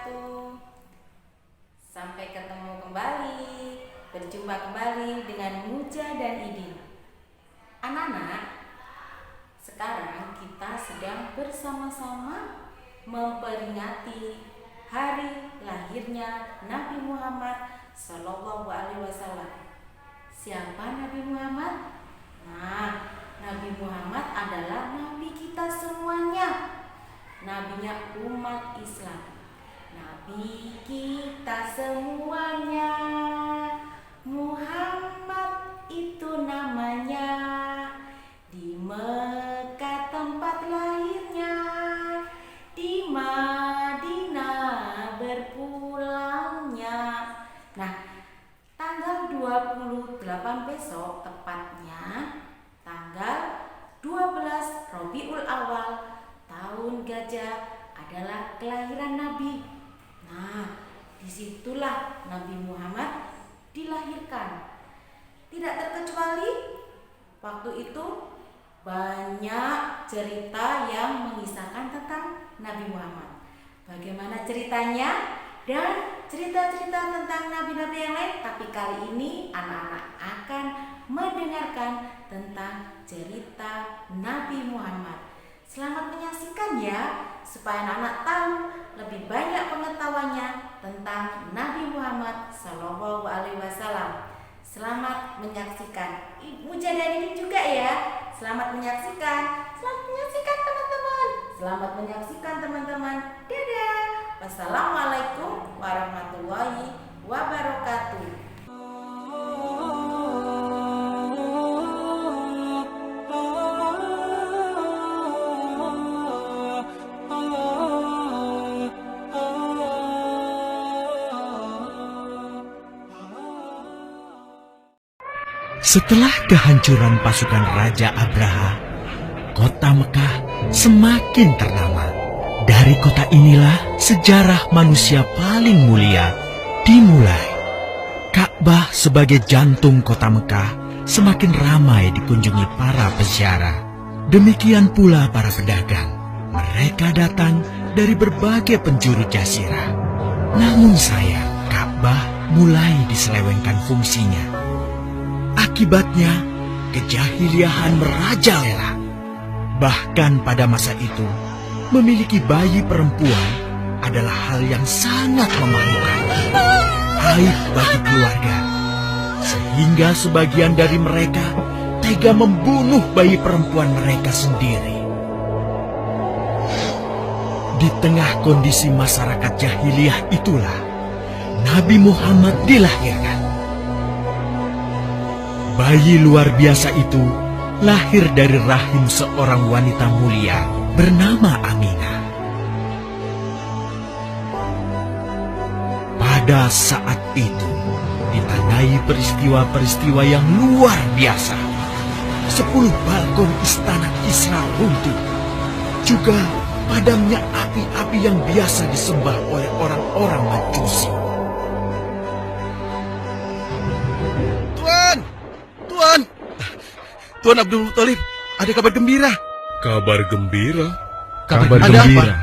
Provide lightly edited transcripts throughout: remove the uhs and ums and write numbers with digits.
wabarakatuh. Sampai ketemu kembali, berjumpa kembali dengan Muja dan Idin. Anak-anak, sekarang kita sedang bersama-sama memperingati hari lahirnya Nabi Muhammad Sallallahu Alaihi Wasallam. Siapa Nabi Muhammad? Nah, Nabi Muhammad adalah Nabi kita semuanya. Nabinya umat Islam. Nabi kita semuanya, Muhammad itu namanya. Di Mekah tempat lahirnya, di Madinah berpulangnya. Nah, tanggal 28 besok tepatnya tanggal 12 Rabiul Awal tahun gajah adalah kelahiran Nabi. Nah, disitulah Nabi Muhammad dilahirkan. Tidak terkecuali waktu itu banyak cerita yang mengisahkan tentang Nabi Muhammad. Bagaimana ceritanya dan cerita-cerita tentang nabi-nabi yang lain. Tapi kali ini anak-anak akan mendengarkan tentang cerita Nabi Muhammad. Selamat menyaksikan ya, supaya anak-anak tahu lebih banyak pengetahuannya tentang Nabi Muhammad Sallallahu Alaihi Wasallam. Selamat menyaksikan. Muja dan ini juga ya. Selamat menyaksikan. Selamat menyaksikan teman-teman. Selamat menyaksikan teman-teman. Dadah. Wassalamualaikum warahmatullahi wabarakatuh. Setelah kehancuran pasukan Raja Abraha, kota Mekah semakin ternama. Dari kota inilah sejarah manusia paling mulia dimulai. Ka'bah sebagai jantung kota Mekah semakin ramai dikunjungi para peziarah. Demikian pula para pedagang. Mereka datang dari berbagai penjuru jazirah. Namun sayang, Ka'bah mulai diselewengkan fungsinya. Akibatnya, kejahiliahan merajalela. Bahkan pada masa itu, memiliki bayi perempuan adalah hal yang sangat memalukan. Aib bagi keluarga. Sehingga sebagian dari mereka tega membunuh bayi perempuan mereka sendiri. Di tengah kondisi masyarakat jahiliyah itulah, Nabi Muhammad dilahirkan. Bayi luar biasa itu lahir dari rahim seorang wanita mulia bernama Aminah. Pada saat itu, ditandai peristiwa-peristiwa yang luar biasa. 10 balkon istana Kisra runtuh. Juga padamnya api-api yang biasa disembah oleh orang-orang Majusi. Tuan Abdul Muthalib, ada kabar gembira. Kabar gembira? Kabar gembira?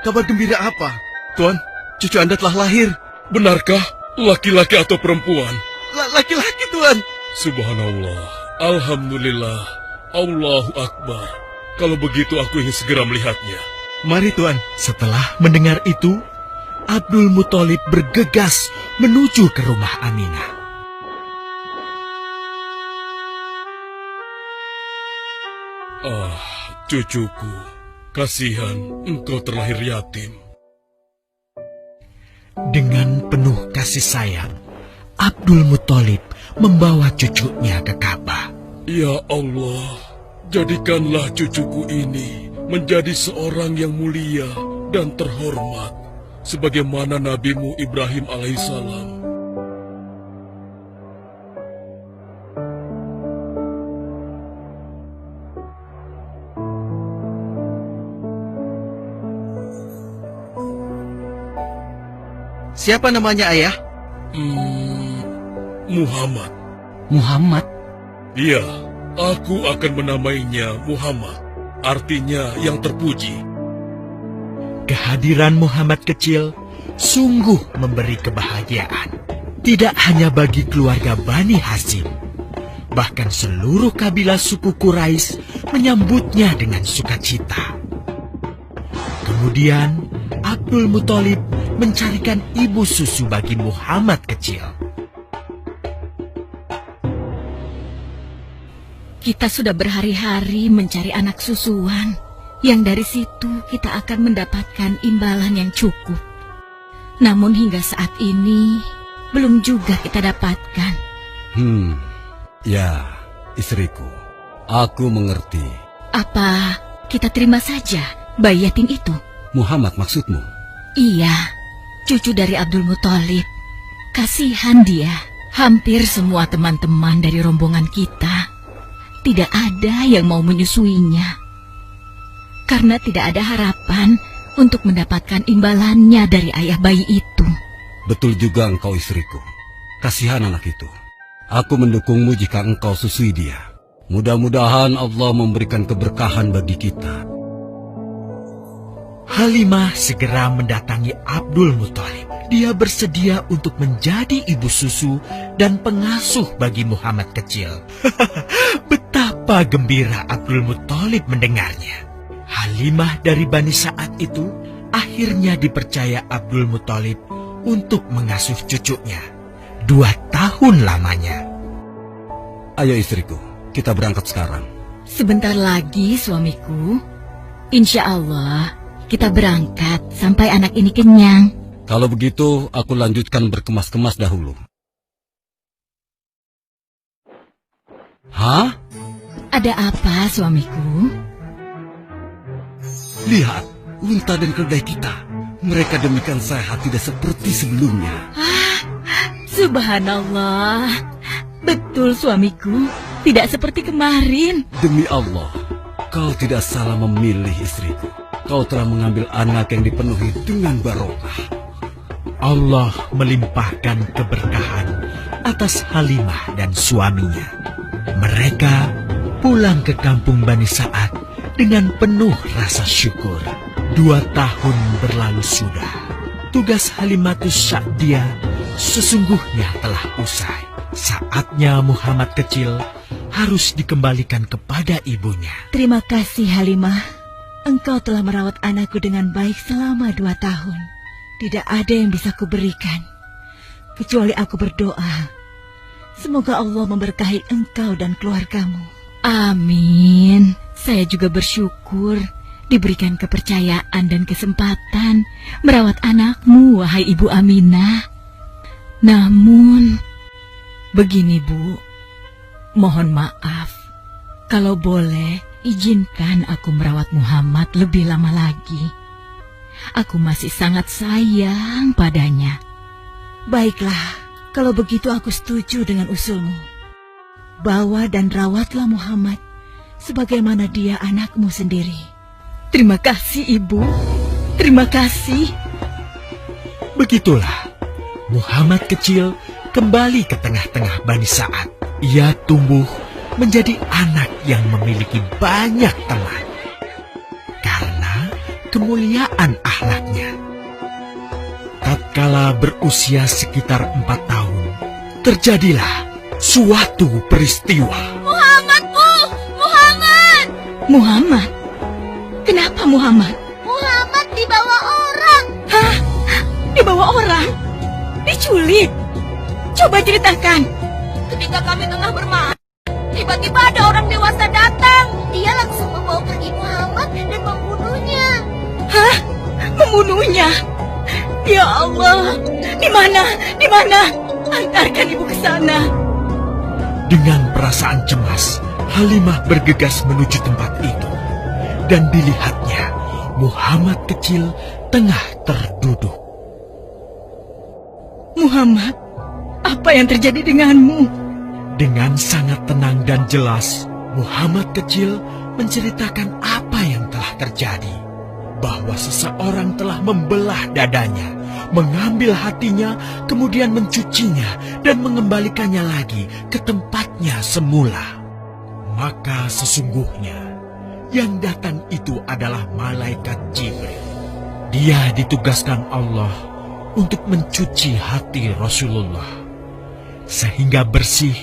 Kabar gembira apa? Tuan, cucu Anda telah lahir. Benarkah? Laki-laki atau perempuan? Laki-laki, Tuan. Subhanallah, Alhamdulillah, Allahu Akbar. Kalau begitu aku ingin segera melihatnya. Mari, Tuan. Setelah mendengar itu, Abdul Muthalib bergegas menuju ke rumah Aminah. Ah, cucuku, kasihan engkau terlahir yatim. Dengan penuh kasih sayang, Abdul Muthalib membawa cucunya ke Ka'bah. Ya Allah, jadikanlah cucuku ini menjadi seorang yang mulia dan terhormat, sebagaimana Nabimu Ibrahim alaihissalam. Siapa namanya, Ayah? Muhammad. Muhammad? Iya, aku akan menamainya Muhammad. Artinya yang terpuji. Kehadiran Muhammad kecil sungguh memberi kebahagiaan. Tidak hanya bagi keluarga Bani Hasyim, bahkan seluruh kabilah suku Quraisy menyambutnya dengan sukacita. Kemudian Abdul Muthalib mencarikan ibu susu bagi Muhammad kecil. Kita sudah berhari-hari mencari anak susuan, yang dari situ kita akan mendapatkan imbalan yang cukup. Namun hingga saat ini, belum juga kita dapatkan. Ya, istriku, aku mengerti. Apa kita terima saja bayi yatim itu? Muhammad maksudmu? Iya, cucu dari Abdul Muthalib. Kasihan dia. Hampir semua teman-teman dari rombongan kita tidak ada yang mau menyusuinya. Karena tidak ada harapan untuk mendapatkan imbalannya dari ayah bayi itu. Betul juga engkau istriku. Kasihan anak itu. Aku mendukungmu jika engkau susui dia. Mudah-mudahan Allah memberikan keberkahan bagi kita. Halimah segera mendatangi Abdul Muthalib. Dia bersedia untuk menjadi ibu susu dan pengasuh bagi Muhammad kecil. Betapa gembira Abdul Muthalib mendengarnya. Halimah dari Bani Sa'ad itu akhirnya dipercaya Abdul Muthalib untuk mengasuh cucunya 2 tahun lamanya. Ayo istriku, kita berangkat sekarang. Sebentar lagi suamiku. Insya Allah kita berangkat sampai anak ini kenyang. Kalau begitu, aku lanjutkan berkemas-kemas dahulu. Hah? Ada apa suamiku? Lihat, unta dan keledai kita. Mereka demikian sehat, tidak seperti sebelumnya. Subhanallah. Betul suamiku, tidak seperti kemarin. Demi Allah, kau tidak salah memilih istriku. Kau telah mengambil anak yang dipenuhi dengan barokah. Allah melimpahkan keberkahan atas Halimah dan suaminya. Mereka pulang ke kampung Bani Sa'ad dengan penuh rasa syukur. 2 tahun berlalu sudah. Tugas Halimatus Sa'diyah sesungguhnya telah usai. Saatnya Muhammad kecil harus dikembalikan kepada ibunya. Terima kasih Halimah. Engkau telah merawat anakku dengan baik selama 2 tahun. Tidak ada yang bisa kuberikan, kecuali aku berdoa. Semoga Allah memberkahi engkau dan keluargamu. Amin. Saya juga bersyukur diberikan kepercayaan dan kesempatan merawat anakmu, wahai Ibu Aminah. Namun, begini Bu, mohon maaf. Kalau boleh, izinkan aku merawat Muhammad lebih lama lagi. Aku masih sangat sayang padanya. Baiklah, kalau begitu aku setuju dengan usulmu. Bawa dan rawatlah Muhammad sebagaimana dia anakmu sendiri. Terima kasih Ibu. Terima kasih. Begitulah, Muhammad kecil kembali ke tengah-tengah Bani Sa'ad. Ia tumbuh menjadi anak yang memiliki banyak teman. Karena kemuliaan akhlaknya. Tatkala berusia sekitar 4 tahun, terjadilah suatu peristiwa. Muhammad, Bu! Muhammad! Muhammad? Kenapa Muhammad? Muhammad dibawa orang. Hah? Dibawa orang? Diculik? Coba ceritakan. Ketika kami tengah bermain, tiba-tiba ada orang dewasa datang. Dia langsung membawa pergi Muhammad dan membunuhnya. Hah? Membunuhnya? Ya Allah, di mana? Di mana? Antarkan ibu ke sana. Dengan perasaan cemas, Halimah bergegas menuju tempat itu. Dan dilihatnya, Muhammad kecil tengah terduduk. Muhammad, apa yang terjadi denganmu? Dengan sangat tenang dan jelas, Muhammad kecil menceritakan apa yang telah terjadi. Bahwa seseorang telah membelah dadanya, mengambil hatinya, kemudian mencucinya dan mengembalikannya lagi ke tempatnya semula. Maka sesungguhnya yang datang itu adalah malaikat Jibril. Dia ditugaskan Allah untuk mencuci hati Rasulullah, sehingga bersih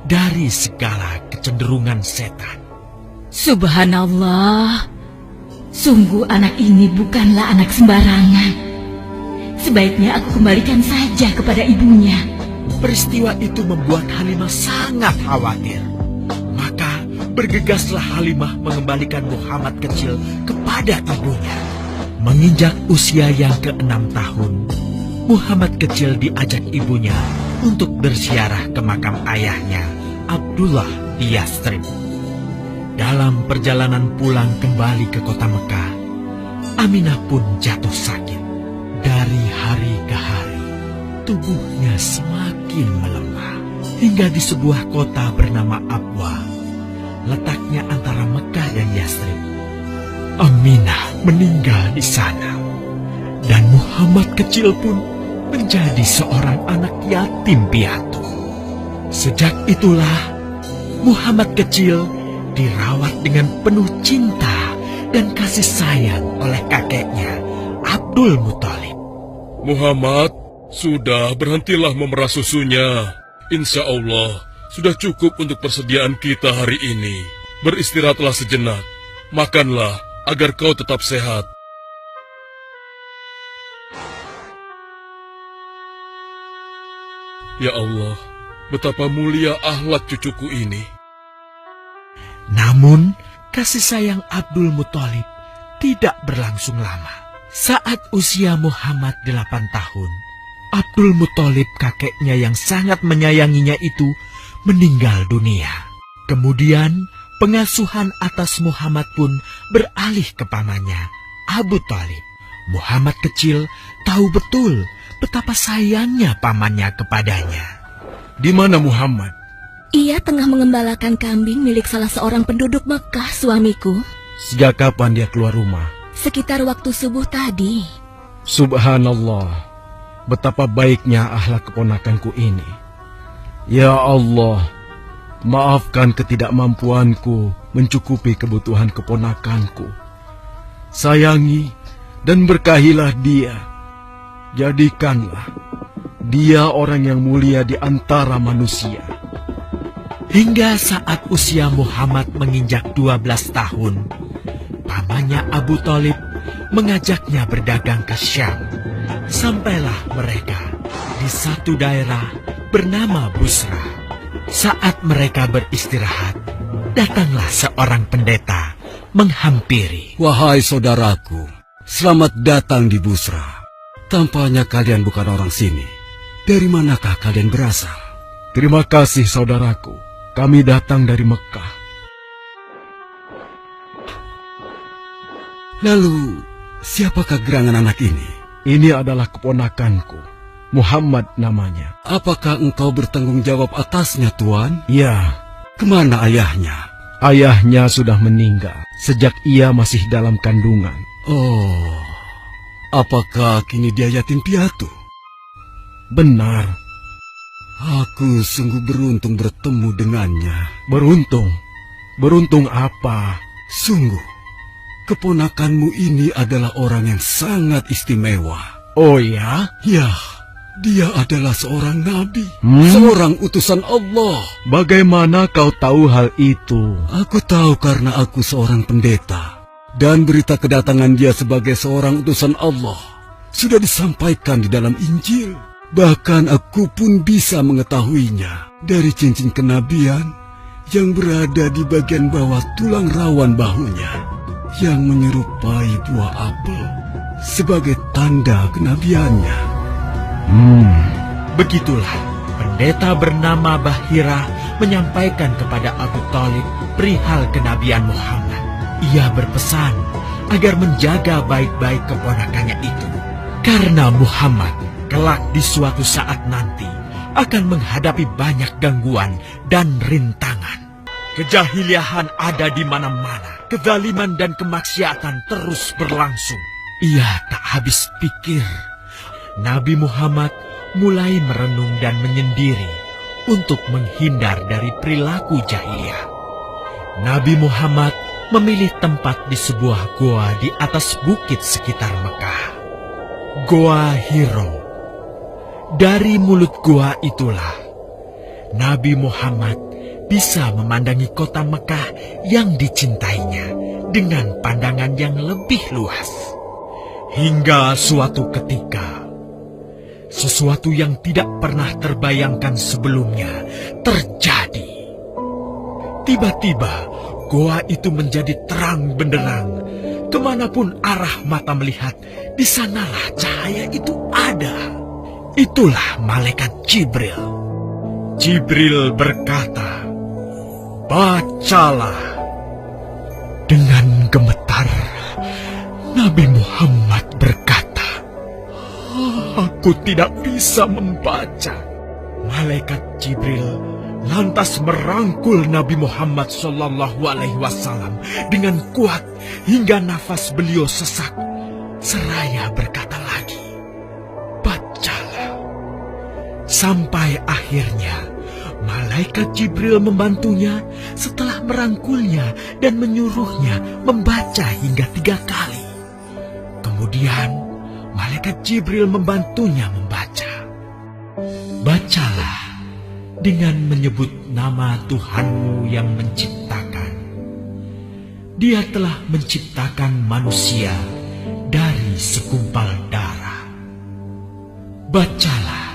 dari segala kecenderungan setan. Subhanallah, sungguh anak ini bukanlah anak sembarangan. Sebaiknya aku kembalikan saja kepada ibunya. Peristiwa itu membuat Halimah sangat khawatir. Maka bergegaslah Halimah mengembalikan Muhammad kecil kepada ibunya. Menginjak usia yang ke-6 tahun, Muhammad kecil diajak ibunya untuk berziarah ke makam ayahnya, Abdullah di Yathrib. Dalam perjalanan pulang kembali ke kota Mekah, Aminah pun jatuh sakit. Dari hari ke hari, tubuhnya semakin melemah, hingga di sebuah kota bernama Abwa, letaknya antara Mekah dan Yathrib, Aminah meninggal di sana. Dan Muhammad kecil pun menjadi seorang anak yatim piatu. Sejak itulah Muhammad kecil dirawat dengan penuh cinta dan kasih sayang oleh kakeknya, Abdul Muthalib. Muhammad, sudah berhentilah memerah susunya. Insya Allah, sudah cukup untuk persediaan kita hari ini. Beristirahatlah sejenak. Makanlah agar kau tetap sehat. Ya Allah, betapa mulia akhlak cucuku ini. Namun, kasih sayang Abdul Muthalib tidak berlangsung lama. Saat usia Muhammad 8 tahun, Abdul Muthalib, kakeknya yang sangat menyayanginya itu, meninggal dunia. Kemudian, pengasuhan atas Muhammad pun beralih ke pamannya, Abu Thalib. Muhammad kecil tahu betul betapa sayangnya pamannya kepadanya. Di mana Muhammad? Ia tengah mengembalakan kambing milik salah seorang penduduk Mekah, suamiku. Sejak kapan dia keluar rumah? Sekitar waktu subuh tadi. Subhanallah, betapa baiknya akhlak keponakanku ini. Ya Allah, maafkan ketidakmampuanku mencukupi kebutuhan keponakanku. Sayangi dan berkahilah dia. Jadikanlah dia orang yang mulia di antara manusia. Hingga saat usia Muhammad menginjak 12 tahun, pamannya Abu Thalib mengajaknya berdagang ke Syam. Sampailah mereka di satu daerah bernama Busra. Saat mereka beristirahat, datanglah seorang pendeta menghampiri. Wahai saudaraku, selamat datang di Busra. Tampaknya kalian bukan orang sini. Dari manakah kalian berasal? Terima kasih saudaraku, kami datang dari Mekah. Lalu, siapakah gerangan anak ini? Ini adalah keponakanku, Muhammad namanya. Apakah engkau bertanggung jawab atasnya, Tuan? Ya, Kemana ayahnya? ayahnya sudah meninggal sejak ia masih dalam kandungan. Oh, apakah kini dia yatim piatu? Benar, Aku sungguh beruntung bertemu dengannya. beruntung. Beruntung apa? Sungguh, keponakanmu ini adalah orang yang sangat istimewa. Oh ya? Ya, dia adalah seorang nabi, Hmm? seorang utusan Allah. Bagaimana kau tahu hal itu? Aku tahu karena aku seorang pendeta, dan berita kedatangan dia sebagai seorang utusan Allah sudah disampaikan di dalam Injil. Bahkan aku pun bisa mengetahuinya dari cincin kenabian yang berada di bagian bawah tulang rawan bahunya, yang menyerupai buah apel sebagai tanda kenabiannya. Begitulah pendeta bernama Bahira menyampaikan kepada Abu Thalib perihal kenabian Muhammad. Ia berpesan agar menjaga baik-baik keponakannya itu, karena Muhammad kelak di suatu saat nanti akan menghadapi banyak gangguan dan rintangan. Kejahiliahan ada di mana-mana. Kezaliman dan kemaksiatan terus berlangsung. Ia tak habis pikir. Nabi Muhammad mulai merenung dan menyendiri untuk menghindar dari perilaku jahiliyah. Nabi Muhammad memilih tempat di sebuah goa di atas bukit sekitar Mekah. Goa Hiro Dari mulut gua itulah Nabi Muhammad bisa memandangi kota Mekah yang dicintainya dengan pandangan yang lebih luas. Hingga suatu ketika, sesuatu yang tidak pernah terbayangkan sebelumnya terjadi. Tiba-tiba, goa itu menjadi terang benderang. Kemanapun arah mata melihat, di sanalah cahaya itu ada. Itulah malaikat Jibril. Jibril berkata, "Bacalah." Dengan gemetar, Nabi Muhammad berkata, "Aku tidak bisa membaca." Malaikat Jibril lantas merangkul Nabi Muhammad SAW dengan kuat hingga nafas beliau sesak. Seraya berkata lagi, "Bacalah." Sampai akhirnya malaikat Jibril membantunya setelah merangkulnya dan menyuruhnya membaca hingga 3 kali. Kemudian malaikat Jibril membantunya membaca. "Bacalah dengan menyebut nama Tuhanmu yang menciptakan. Dia telah menciptakan manusia dari segumpal darah. Bacalah,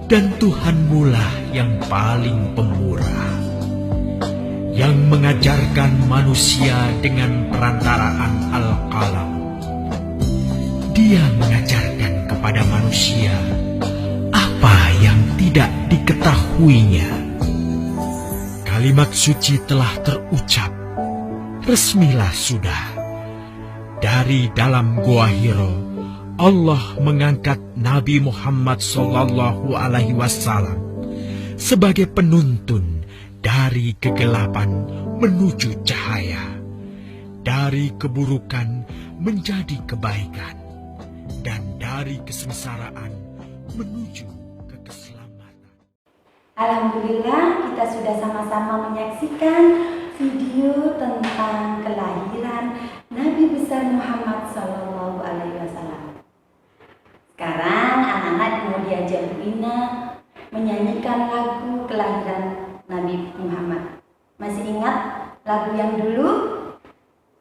dan Tuhanmu lah yang paling pemurah, yang mengajarkan manusia dengan perantaraan Al-Qalam. Dia mengajarkan kepada manusia apa yang tidak diketahuinya." Kalimat suci telah terucap. Resmilah sudah. Dari dalam Gua Hiro, Allah mengangkat Nabi Muhammad SAW sebagai penuntun dari kegelapan menuju cahaya, dari keburukan menjadi kebaikan, dan dari kesengsaraan menuju ke keselamatan. Alhamdulillah, kita sudah sama-sama menyaksikan video tentang kelahiran Nabi besar Muhammad SAW. Sekarang anak-anak mau diajak Bu Ina menyanyikan lagu kelahiran Nabi Muhammad. Masih ingat lagu yang dulu?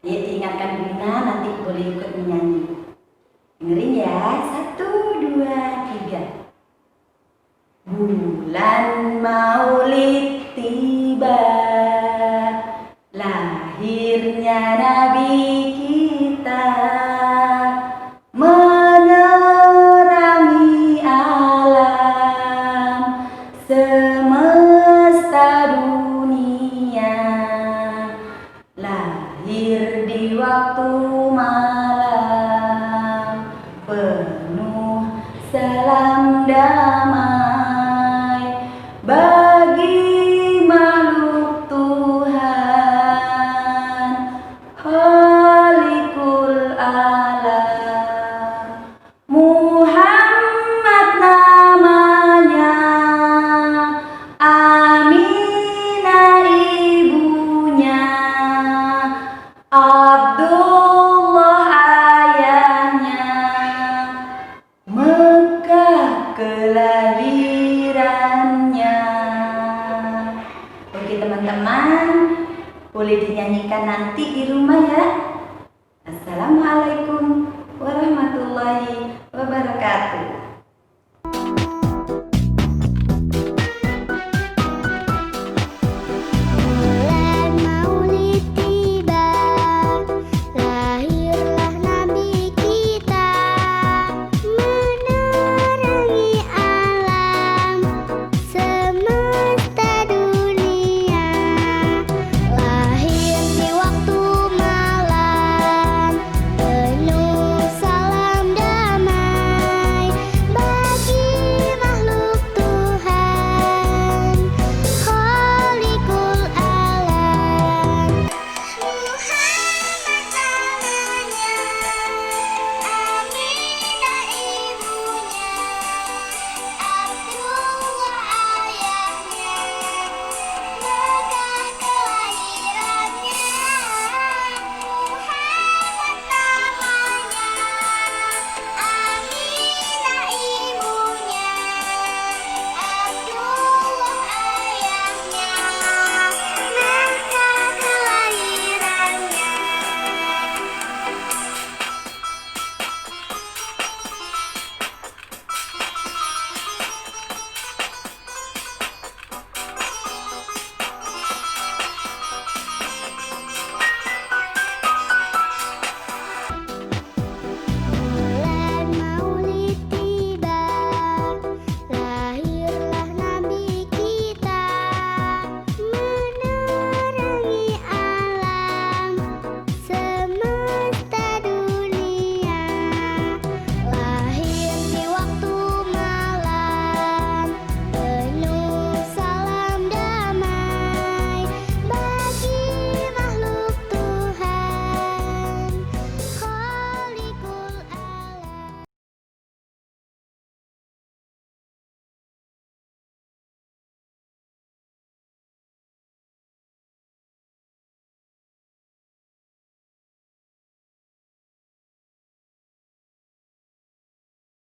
Ya, diingatkan Bu Ina, nanti boleh ikut menyanyi. Dengerin ya, 1, 2, 3. Bulan Maulid tiba, lahirnya Nabi kita, menerangi alam semesta dunia, lahir di waktu malam, penuh salam damai bagi makhluk Tuhan, Khalikul Alam. Muhammad namanya, Aminah ibunya, Abdullah ayahnya, Mekah kelahirannya. Oke teman-teman, boleh dinyanyikan nanti di rumah ya.